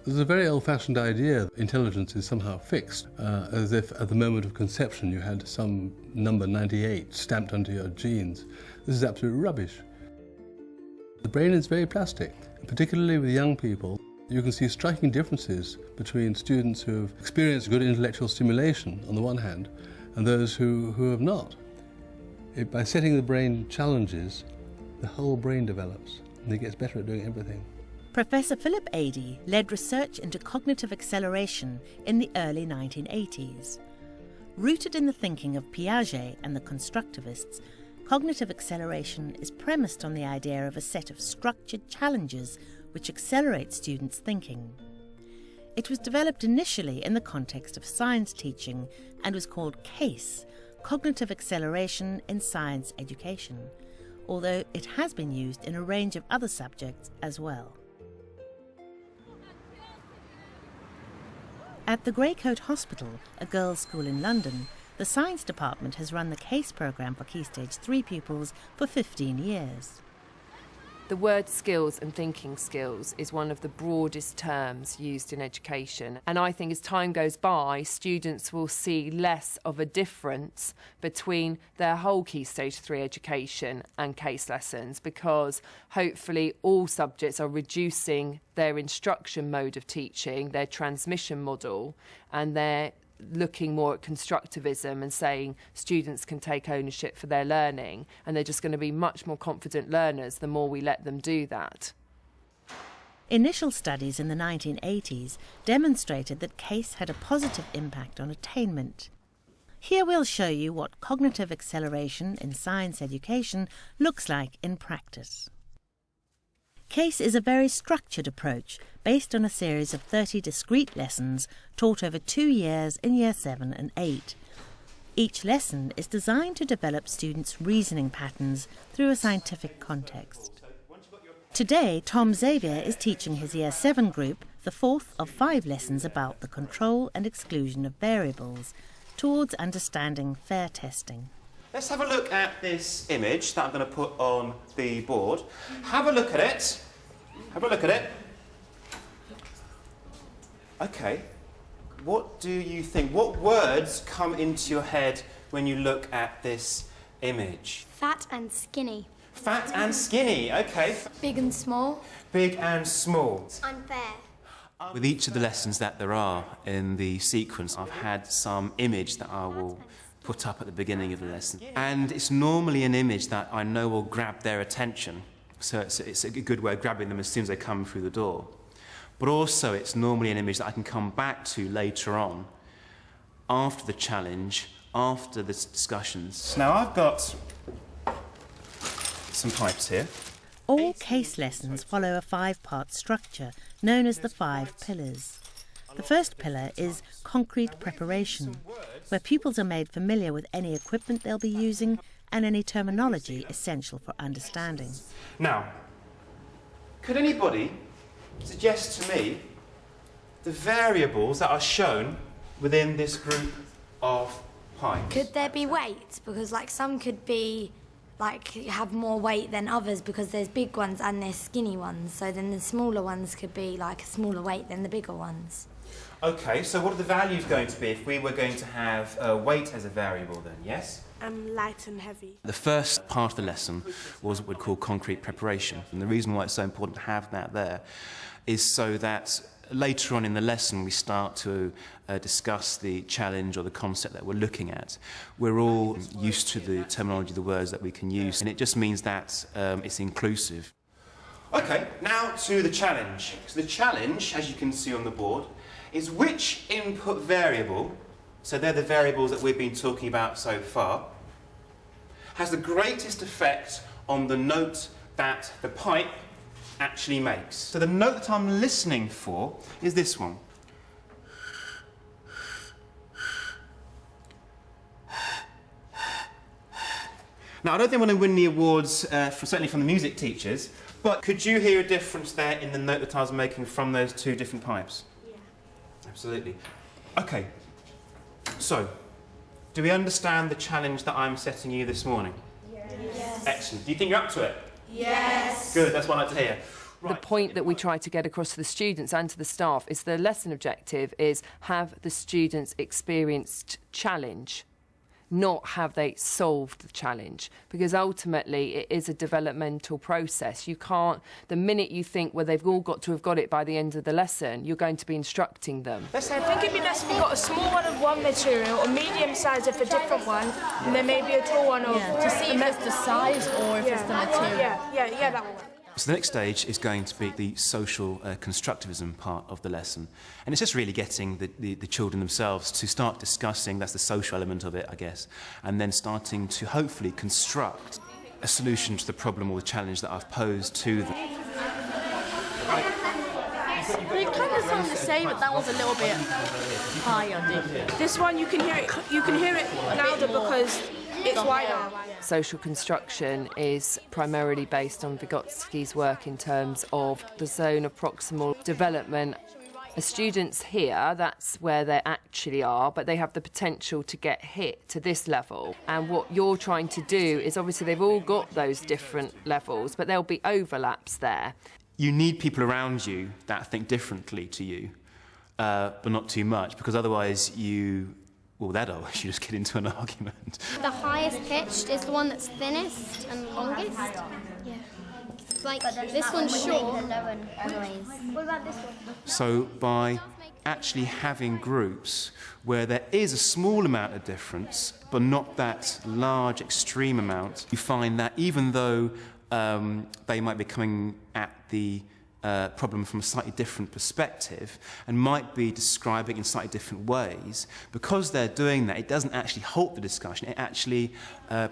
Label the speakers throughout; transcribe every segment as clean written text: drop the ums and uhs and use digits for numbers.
Speaker 1: There's a very old-fashioned idea that intelligence is somehow fixed, as if at the moment of conception you had some number 98 stamped onto your genes. This is absolute rubbish. The brain is very plastic, particularly with young people. You can see striking differences between students who have experienced good intellectual stimulation on the one hand and those who have not. By setting the brain challenges, the whole brain develops and it gets better at doing everything.
Speaker 2: Professor Philip Adey led research into cognitive acceleration in the early 1980s. Rooted in the thinking of Piaget and the constructivists, cognitive acceleration is premised on the idea of a set of structured challenges which accelerate students' thinking. It was developed initially in the context of science teaching and was called CASE, Cognitive Acceleration in Science Education, although it has been used in a range of other subjects as well. At the Greycoat Hospital, a girls' school in London, the science department has run the CASE programme for Key Stage 3 pupils for 15 years.
Speaker 3: The word skills and thinking skills is one of the broadest terms used in education, and I think as time goes by, students will see less of a difference between their whole Key Stage 3 education and CASE lessons, because hopefully all subjects are reducing their instruction mode of teaching, their transmission model, and they're looking more at constructivism and saying students can take ownership for their learning, and they're just going to be much more confident learners the more we let them do that.
Speaker 2: Initial studies in the 1980s demonstrated that CASE had a positive impact on attainment. Here we'll show you what cognitive acceleration in science education looks like in practice. CASE is a very structured approach based on a series of 30 discrete lessons taught over 2 years in Year 7 and 8. Each lesson is designed to develop students' reasoning patterns through a scientific context. Today, Tom Xavier is teaching his Year 7 group the fourth of 5 lessons about the control and exclusion of variables towards understanding fair testing.
Speaker 4: Let's have a look at this image that I'm going to put on the board. Have a look at it. Have a look at it. Okay. What do you think? What words come into your head when you look at this image?
Speaker 5: Fat and skinny.
Speaker 4: Fat and skinny. Okay.
Speaker 5: Big and small.
Speaker 4: Big and small.
Speaker 5: Unfair.
Speaker 4: With each of the lessons that there are in the sequence, I've had some image that I will put up at the beginning of the lesson. And it's normally an image that I know will grab their attention. So it's a good way of grabbing them as soon as they come through the door. But also it's normally an image that I can come back to later on, after the challenge, after the discussions. Now I've got some pipes here.
Speaker 2: All CASE lessons follow a 5-part structure known as the 5 pillars. The first pillar is concrete preparation, where pupils are made familiar with any equipment they'll be using and any terminology essential for understanding.
Speaker 4: Now, could anybody suggest to me the variables that are shown within this group of pipes?
Speaker 5: Could there be weight? Because some could be have more weight than others because there's big ones and there's skinny ones. So then the smaller ones could be a smaller weight than the bigger ones.
Speaker 4: Okay, so what are the values going to be if we were going to have weight as a variable then, yes?
Speaker 6: Light and heavy.
Speaker 4: The first part of the lesson was what we'd call concrete preparation. And the reason why it's so important to have that there is so that later on in the lesson we start to discuss the challenge or the concept that we're looking at. We're all used to the terminology, the words that we can use, and it just means that it's inclusive. Okay, now to the challenge. So the challenge, as you can see on the board, is which input variable, so they're the variables that we've been talking about so far, has the greatest effect on the note that the pipe actually makes. So the note that I'm listening for is this one. Now, I don't think I'm going to win the awards, certainly from the music teachers, but could you hear a difference there in the note that I was making from those 2 different pipes?
Speaker 5: Yeah.
Speaker 4: Absolutely. Okay, so, do we understand the challenge that I'm setting you this morning?
Speaker 5: Yes.
Speaker 4: Excellent. Do you think you're up to it?
Speaker 5: Yes.
Speaker 4: Good, that's what I'd like to hear.
Speaker 3: The point that we try to get across to the students and to the staff is the lesson objective is have the students experienced challenge, not have they solved the challenge, because ultimately it is a developmental process. You can't, the minute you think, well, they've all got to have got it by the end of the lesson, you're going to be instructing them.
Speaker 6: I think it'd be best if we got a small one of one material, a medium size of a different one, and then maybe a tall one of...
Speaker 7: To see if it's the size or if it's the material.
Speaker 6: Yeah, that one.
Speaker 4: So the next stage is going to be the social constructivism part of the lesson. And it's just really getting the children themselves to start discussing, that's the social element of it, I guess, and then starting to hopefully construct a solution to the problem or the challenge that I've posed to them.
Speaker 7: They kind of sound the same, but that was a little bit higher.
Speaker 6: This one, you can hear it louder because it's wider.
Speaker 3: Social construction is primarily based on Vygotsky's work in terms of the zone of proximal development. The students here, that's where they actually are, but they have the potential to get hit to this level. And what you're trying to do is, obviously they've all got those different levels, but there'll be overlaps there.
Speaker 4: You need people around you that think differently to you, but not too much, because otherwise you just get into an argument.
Speaker 8: The highest pitched is the one that's thinnest and longest. Yeah. Like this one's short. What about this one?
Speaker 4: So by actually having groups where there is a small amount of difference, but not that large extreme amount, you find that even though they might be coming at the problem from a slightly different perspective and might be describing in slightly different ways, because they're doing that, it doesn't actually halt the discussion, it actually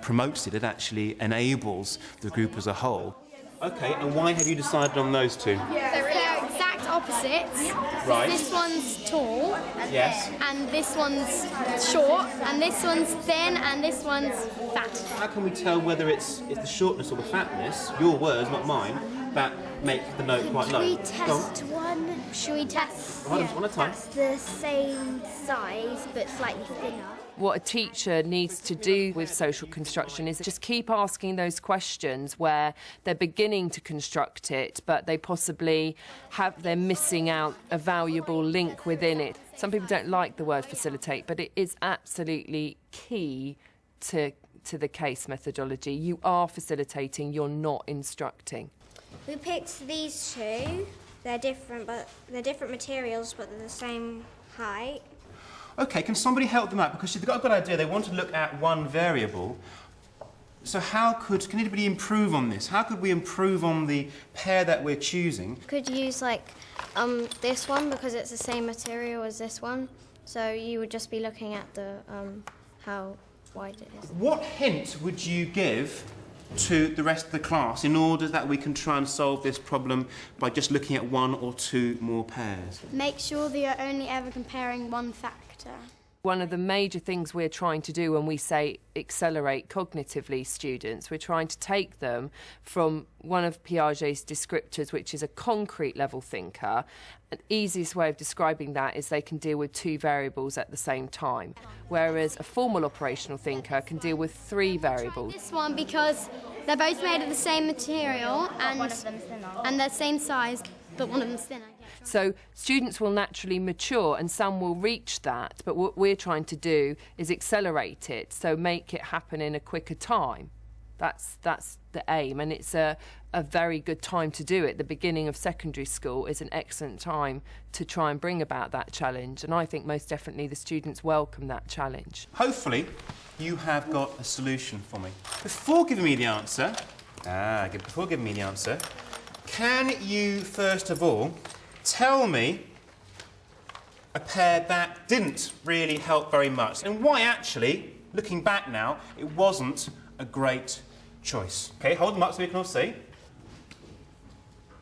Speaker 4: promotes it, it actually enables the group as a whole. Okay, and why have you decided on those two?
Speaker 8: They're exact opposites.
Speaker 4: Right.
Speaker 8: This one's tall.
Speaker 4: Yes.
Speaker 8: And this one's short. And this one's thin. And this one's fat.
Speaker 4: How can we tell whether it's the shortness or the fatness, your words, not mine, that make the note quite low?
Speaker 8: Should we test one? Should we test?
Speaker 4: One at a time.
Speaker 8: That's the same size but slightly thinner.
Speaker 3: What a teacher needs to do with social construction is just keep asking those questions where they're beginning to construct it, but they possibly they're missing out a valuable link within it. Some people don't like the word facilitate, but it is absolutely key to the case methodology. You are facilitating, you're not instructing.
Speaker 8: We picked these two. They're different materials, but they're the same height.
Speaker 4: Okay, can somebody help them out? Because they've got a good idea. They want to look at one variable. So can anybody improve on this? How could we improve on the pair that we're choosing?
Speaker 8: Could use like this one because it's the same material as this one. So you would just be looking at the how wide it is.
Speaker 4: What hint would you give to the rest of the class in order that we can try and solve this problem by just looking at one or two more pairs?
Speaker 8: Make sure that you're only ever comparing one factor.
Speaker 3: One of the major things we're trying to do when we say accelerate cognitively students, we're trying to take them from one of Piaget's descriptors, which is a concrete level thinker. The easiest way of describing that is they can deal with two variables at the same time, whereas a formal operational thinker can deal with three variables.
Speaker 8: This one because they're both made of the same material and they're the same size, but one of them's thinner.
Speaker 3: So students will naturally mature and some will reach that, but what we're trying to do is accelerate it, so make it happen in a quicker time. That's the aim, and it's a very good time to do it. The beginning of secondary school is an excellent time to try and bring about that challenge, and I think most definitely the students welcome that challenge.
Speaker 4: Hopefully you have got a solution for me. Before giving me the answer, can you first of all tell me a pair that didn't really help very much, and why actually, looking back now, it wasn't a great choice? Okay, hold them up so we can all see.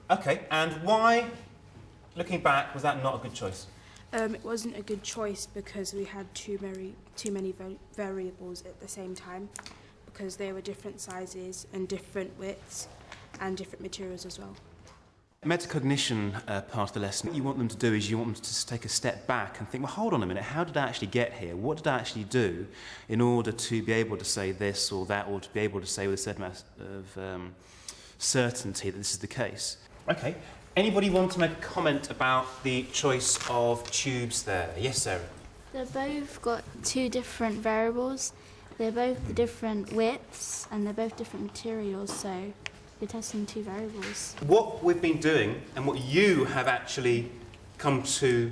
Speaker 4: Okay, and why, looking back, was that not a good choice?
Speaker 6: It wasn't a good choice because we had too many variables at the same time, because they were different sizes and different widths and different materials as well.
Speaker 4: Metacognition part of the lesson, you want them to do is you want them to just take a step back and think, well, hold on a minute, how did I actually get here? What did I actually do in order to be able to say this or that, or to be able to say with a certain amount of certainty that this is the case? Okay. Anybody want to make a comment about the choice of tubes there? Yes, Sarah?
Speaker 7: They've both got two different variables. They're both different widths and they're both different materials, so you're testing two variables.
Speaker 4: What we've been doing and what you have actually come to,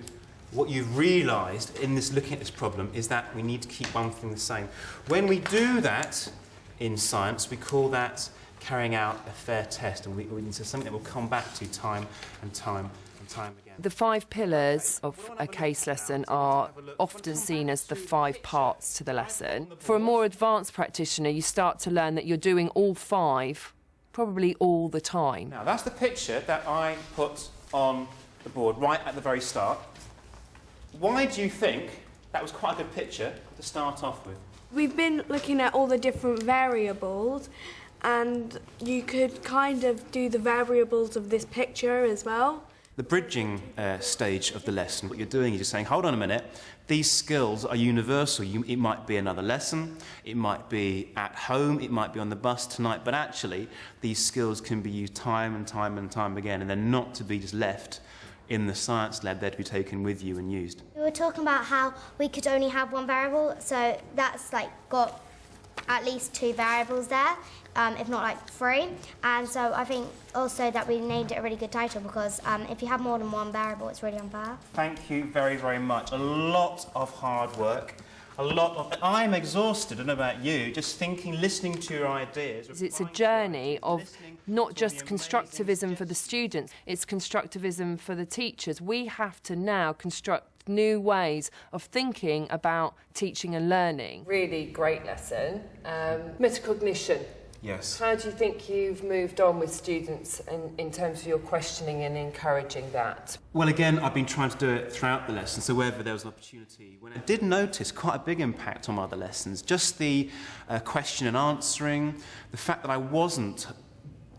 Speaker 4: what you've realised in this looking at this problem is that we need to keep one thing the same. When we do that in science, we call that carrying out a fair test, and it's something that we'll come back to time and time and time again.
Speaker 3: The 5 pillars of a case lesson are often seen as the 5 parts to the lesson. For a more advanced practitioner, you start to learn that you're doing all 5 probably all the time.
Speaker 4: Now, that's the picture that I put on the board right at the very start. Why do you think that was quite a good picture to start off with?
Speaker 9: We've been looking at all the different variables, and you could kind of do the variables of this picture as well.
Speaker 4: The bridging stage of the lesson, what you're doing is you're saying, hold on a minute, these skills are universal. It might be another lesson, it might be at home, it might be on the bus tonight, but actually these skills can be used time and time and time again, and they're not to be just left in the science lab, they're to be taken with you and used.
Speaker 8: We were talking about how we could only have one variable, so that's like got at least 2 variables there, if not like 3. And so I think also that we named it a really good title because if you have more than one variable, it's really unfair.
Speaker 4: Thank you very, very much. A lot of hard work. I'm exhausted, I don't know about you, just thinking, listening to your ideas.
Speaker 3: It's a journey of not just constructivism for the students, it's constructivism for the teachers. We have to now construct new ways of thinking about teaching and learning. Really great lesson. Metacognition.
Speaker 4: Yes.
Speaker 3: How do you think you've moved on with students in terms of your questioning and encouraging that?
Speaker 4: Well, again, I've been trying to do it throughout the lesson, so wherever there was an opportunity. When I did notice quite a big impact on other lessons, just the question and answering, the fact that I wasn't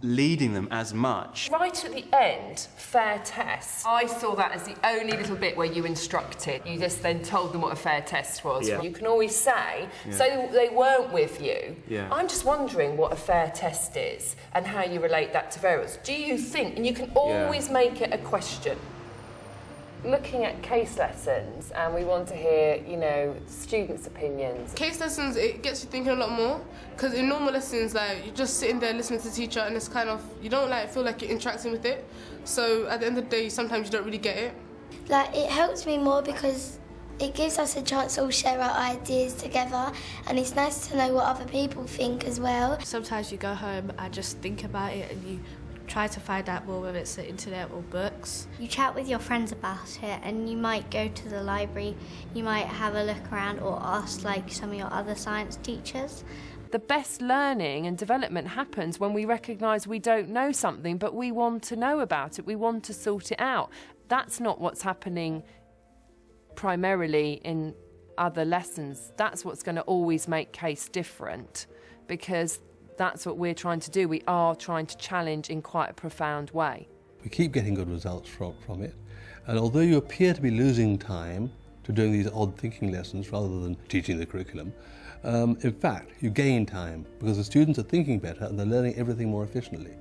Speaker 4: leading them as much.
Speaker 3: Right at the end, fair test. I saw that as the only little bit where you instructed. You just then told them what a fair test was.
Speaker 4: Yeah.
Speaker 3: You can always say, so they weren't with you.
Speaker 4: Yeah.
Speaker 3: I'm just wondering what a fair test is and how you relate that to variables. Do you think, and you can always make it a question. Looking at case lessons, and we want to hear, students' opinions.
Speaker 10: Case lessons, it gets you thinking a lot more, because in normal lessons, like, you're just sitting there listening to the teacher, and it's kind of, you don't feel like you're interacting with it. So at the end of the day, sometimes you don't really get it.
Speaker 5: It helps me more because it gives us a chance to all share our ideas together, and it's nice to know what other people think as well.
Speaker 7: Sometimes you go home and just think about it and you try to find out more, whether it's the internet or books.
Speaker 8: You chat with your friends about it and you might go to the library, you might have a look around or ask some of your other science teachers.
Speaker 3: The best learning and development happens when we recognise we don't know something, but we want to know about it, we want to sort it out. That's not what's happening primarily in other lessons. That's what's going to always make case different, because that's what we're trying to do. We are trying to challenge in quite a profound way.
Speaker 1: We keep getting good results from it, and although you appear to be losing time to doing these odd thinking lessons rather than teaching the curriculum, in fact you gain time because the students are thinking better and they're learning everything more efficiently.